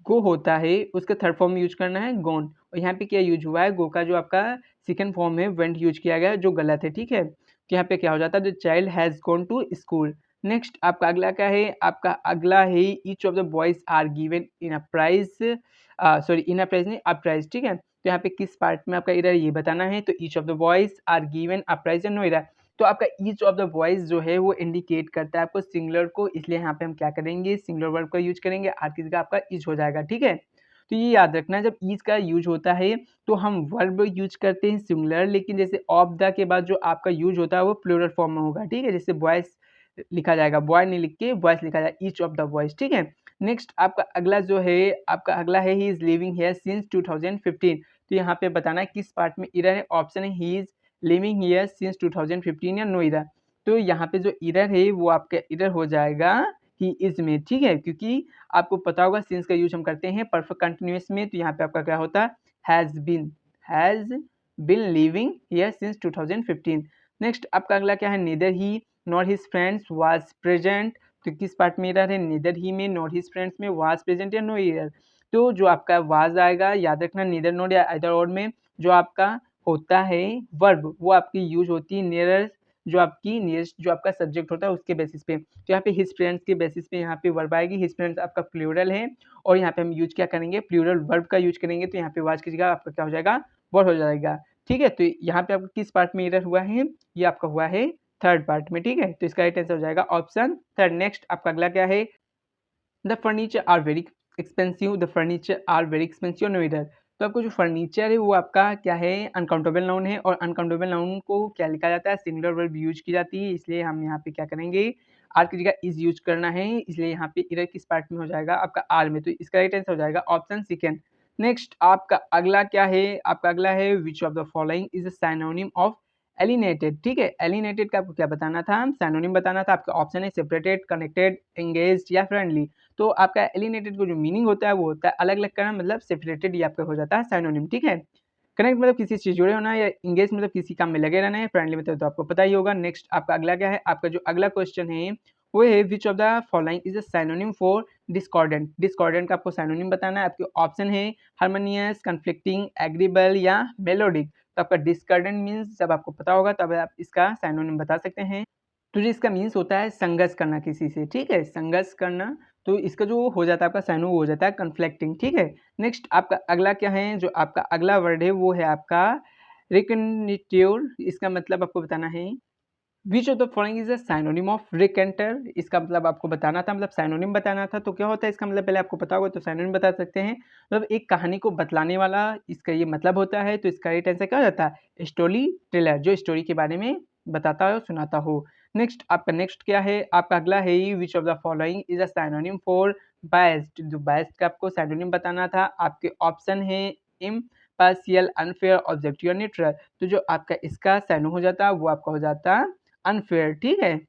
गो होता है उसका थर्ड फॉर्म यूज करना है गोन, और यहाँ पे क्या यूज हुआ है, गो का जो आपका सेकंड फॉर्म है वेंट यूज किया गया है, जो गलत है, ठीक है। तो यहाँ पे क्या हो जाता है, the child has gone to school. Next आपका अगला क्या है, आपका अगला है each of the boys are given in a prize, sorry in a prize नहीं, अ प्राइज, ठीक है। तो यहाँ पे किस पार्ट में आपका इधर ये बताना है, तो each of the boys are given a prize या नो इधर। तो आपका ईच ऑफ द वॉइस जो है वो इंडिकेट करता है आपको सिंगुलर को, इसलिए यहाँ पे हम क्या करेंगे, सिंगुलर वर्ब का यूज करेंगे, आर की जगह आपका इज हो जाएगा, ठीक है। तो ये याद रखना, जब इज का यूज होता है तो हम वर्ब यूज करते हैं सिंगुलर, लेकिन जैसे ऑफ द के बाद जो आपका यूज होता है वो प्लूरल फॉर्म में होगा, ठीक है। जैसे बॉयज लिखा जाएगा, बॉय नहीं लिख के बॉयज लिखा जाएगा, ईच ऑफ द बॉयज, ठीक है। नेक्स्ट आपका अगला जो है, आपका अगला है he is living here since 2015। तो यहाँ पे बताना है किस पार्ट में इरर है, ऑप्शन है he is living here since 2015 या नो इरर। तो यहाँ पे जो इरर है वो आपका इरर हो जाएगा ही इज में, ठीक है, क्योंकि आपको पता होगा सिंस का यूज हम करते हैं परफेक्ट कंटिन्यूअस में, तो यहाँ पे आपका क्या होता है, has been living here since 2015। Next आपका अगला क्या है, neither he not his friends was present. तो किस पार्ट में इरर है, नीदर ही में, नॉट हिज फ्रेंड्स में, वाज प्रेजेंट या नो इरर। तो जो आपका वाज आएगा, याद रखना नीदर नॉट या आइदर और में जो आपका होता है वर्ब वो आपकी यूज होती है नियरेस्ट, जो आपकी नियरेस्ट जो आपका सब्जेक्ट होता है उसके बेसिस पे। तो यहाँ पे हिज फ्रेंड्स के बेसिस पे यहाँ पे वर्ब आएगी, हिज फ्रेंड्स आपका प्लूरल है, और यहाँ पे हम यूज क्या करेंगे, प्लूरल वर्ब का यूज करेंगे, तो यहाँ पे वाज की जगह आपका क्या हो जाएगा, वर्ब हो जाएगा, ठीक है। तो यहाँ पे आपका किस पार्ट में एरर हुआ है, ये आपका हुआ है थर्ड पार्ट में, ठीक है। तो इसका राइट आंसर हो जाएगा ऑप्शन थर्ड। नेक्स्ट आपका अगला क्या है, the furniture are very expensive, the furniture are very expensive no इधर। तो आपको जो फर्नीचर है वो आपका क्या है, अनकाउंटेबल नाउन है, और अनकाउंटेबल नाउन को क्या लिखा जाता है, सिंगुलर वर्ब यूज की जाती है, इसलिए हम यहाँ पे क्या करेंगे, आर की जगह इज यूज करना है, इसलिए यहाँ पे इधर किस पार्ट में हो जाएगा, आपका आर में। तो इसका राइट आंसर हो जाएगा ऑप्शन सेकेंड। नेक्स्ट आपका अगला क्या है, आपका अगला है which of the following is a synonym of alienated, ठीक है। एलिनेटेड का आपको क्या बताना था, सिनोनिम बताना था, आपका ऑप्शन है सेपरेटेड, कनेक्टेड, एंगेज्ड या फ्रेंडली। तो आपका एलिनेटेड को जो मीनिंग होता है वो होता है अलग अलग करना, मतलब सेपरेटेड, ये आपका हो जाता है सिनोनिम, ठीक है। कनेक्ट मतलब किसी से जुड़े होना, या इंगेज मतलब किसी काम में लगे रहना है, फ्रेंडली मतलब तो आपको पता ही होगा। नेक्स्ट आपका अगला क्या है, आपका जो अगला क्वेश्चन है वो है which of the following is a synonym for discordant. Discordant का आपको सिनोनिम बताना है, आपके ऑप्शन है हार्मोनियस, कन्फ्लिक्टिंग, एग्रीबल या मेलोडिक। तो आपका डिस्कॉर्डेंट मीन्स जब आपको पता होगा तब आप इसका सिनोनिम बता सकते हैं। तो जो इसका मीन्स होता है संघर्ष करना किसी से, ठीक है, संघर्ष करना। तो इसका जो हो जाता है आपका साइनो हो जाता है कन्फ्लिक्टिंग, ठीक है। नेक्स्ट आपका अगला क्या है, जो आपका अगला वर्ड है वो है आपका रिकन्टिट्यूड। इसका मतलब आपको बताना है which of the following is a synonym of raconteur. इसका मतलब आपको बताना था, मतलब साइनोनिम बताना था। तो क्या होता है इसका मतलब, पहले आपको पता होगा तो साइनोनिम बता सकते हैं, मतलब एक कहानी को बतलाने वाला, इसका ये मतलब होता है। तो इसका राइट आंसर क्या हो जाता है, स्टोरी टेलर, जो स्टोरी के बारे में बताता हो, सुनाता हो। नेक्स्ट आपका नेक्स्ट क्या है, आपका अगला है which of the following is a synonym for biased. जो बायस्ड का आपको साइनोनिम बताना था, आपके ऑप्शन है इम्पार्शियल, अनफेयर, ऑब्जेक्टिव और न्यूट्रल। तो जो आपका इसका साइनो हो जाता वो आपका हो जाता अनफेयर, ठीक है।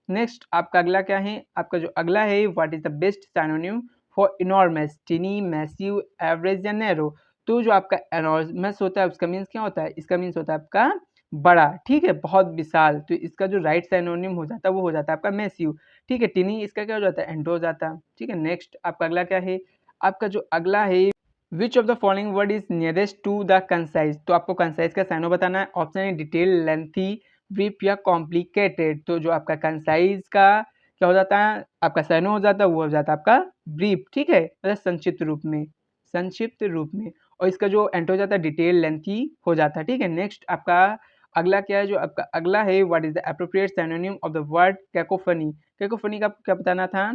नेक्स्ट आपका अगला क्या है, आपका जो अगला है what is the best synonym for enormous, टिनी, massive, average या नैरो। तो जो आपका एनॉर्मस होता है उसका मीन्स क्या होता है, इसका मीन्स होता है आपका बड़ा, ठीक है, बहुत विशाल। तो इसका जो राइट सिनोनिम हो जाता है वो हो जाता है आपका मैसिव, ठीक है। टिनी इसका क्या हो जाता है, एंडो हो जाता है, ठीक है। नेक्स्ट आपका अगला क्या है, आपका जो अगला है which of the following word is nearest to the concise. तो आपको कंसाइज का साइनो बताना है, ऑप्शन है डिटेल, लेंथी, ब्रीफ या कॉम्प्लिकेटेड। तो जो आपका कंसाइज का क्या हो जाता है, आपका साइनो हो जाता है वो हो जाता है आपका ब्रीफ, ठीक है, मतलब संक्षिप्त रूप में, संक्षिप्त रूप में, और इसका जो एंड हो जाता है डिटेल लेंथी हो जाता है, ठीक है। नेक्स्ट आपका अगला क्या है, जो आपका अगला है, what is the appropriate synonym of the word cacophony. Cacophony का आपको क्या बताना था,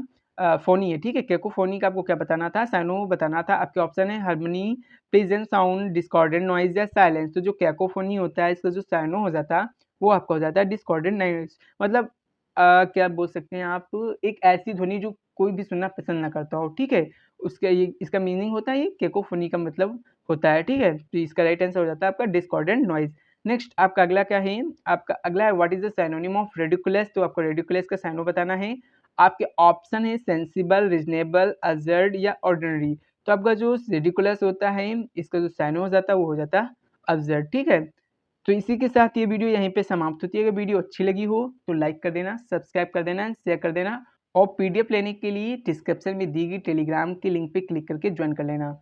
फोनी है, ठीक है। कैकोफोनी का आपको क्या बताना था, साइनो बताना था। आपके ऑप्शन है harmony, pleasant sound, discordant noise या साइलेंस। तो जो कैकोफोनी होता है इसका जो साइनो हो जाता है वो आपका हो जाता है डिस्कॉर्डेंट नॉइज। मतलब क्या बोल सकते हैं आप, एक ऐसी ध्वनि जो कोई भी सुनना पसंद ना करता हो, ठीक है। उसका ये इसका मीनिंग होता है, ये कैकोफोनी का मतलब होता है, ठीक है। तो इसका राइट आंसर हो जाता है आपका डिस्कॉर्डेंट नॉइज। नेक्स्ट आपका अगला क्या है, आपका अगला है what is the synonym of ridiculous. तो आपको रेडिकुलस का साइनो बताना है। आपके ऑप्शन है सेंसिबल, रीजनेबल, अब्सर्ड या ऑर्डिनरी। तो आपका जो रेडिकुलस होता है इसका जो साइनो हो जाता है वो हो जाता है अब्सर्ड, ठीक है। तो इसी के साथ ये वीडियो यहीं पे समाप्त होती है। अगर वीडियो अच्छी लगी हो तो लाइक कर देना, सब्सक्राइब कर देना, शेयर कर देना, और पीडीएफ लेने के लिए डिस्क्रिप्शन में दी गई टेलीग्राम के लिंक पे क्लिक करके ज्वाइन कर लेना।